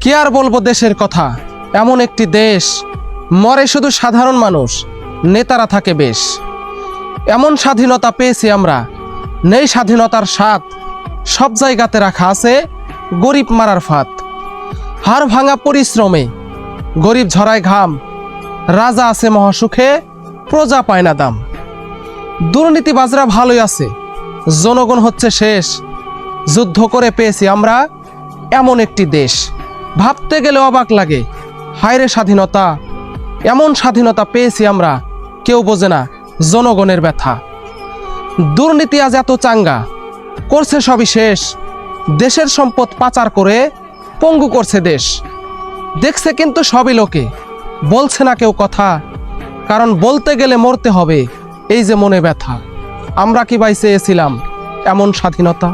কি আর বলবো দেশের কথা, এমন একটি দেশ মরে শুধু সাধারণ মানুষ, নেতারা থাকে বেশ। এমন স্বাধীনতা পেয়েছি আমরা, নেই স্বাধীনতার স্বাদ, সব জায়গাতে রাখা আছে গরিব মারার ফাঁদ। হাড় ভাঙা পরিশ্রমে গরিব ঝরায় ঘাম, রাজা আছে মহাসুখে, প্রজা পায় না দাম। দুর্নীতিবাজরা ভালোই আছে, জনগণ হচ্ছে শেষ। যুদ্ধ করে পেয়েছি আমরা এমন একটি দেশ, ভাবতে গেলে অবাক লাগে, হায়রে স্বাধীনতা। এমন স্বাধীনতা পেয়েছি আমরা, কেউ বোঝে না জনগণের ব্যথা। দুর্নীতি আজ এত চাঙ্গা, করছে সবই শেষ। দেশের সম্পদ পাচার করে পঙ্গু করছে দেশ। দেখছে কিন্তু সবই লোকে, বলছে না কেউ কথা, কারণ বলতে গেলে মরতে হবে, এই যে মনে ব্যথা। আমরা কি ভাই চেয়েছিলাম এমন স্বাধীনতা?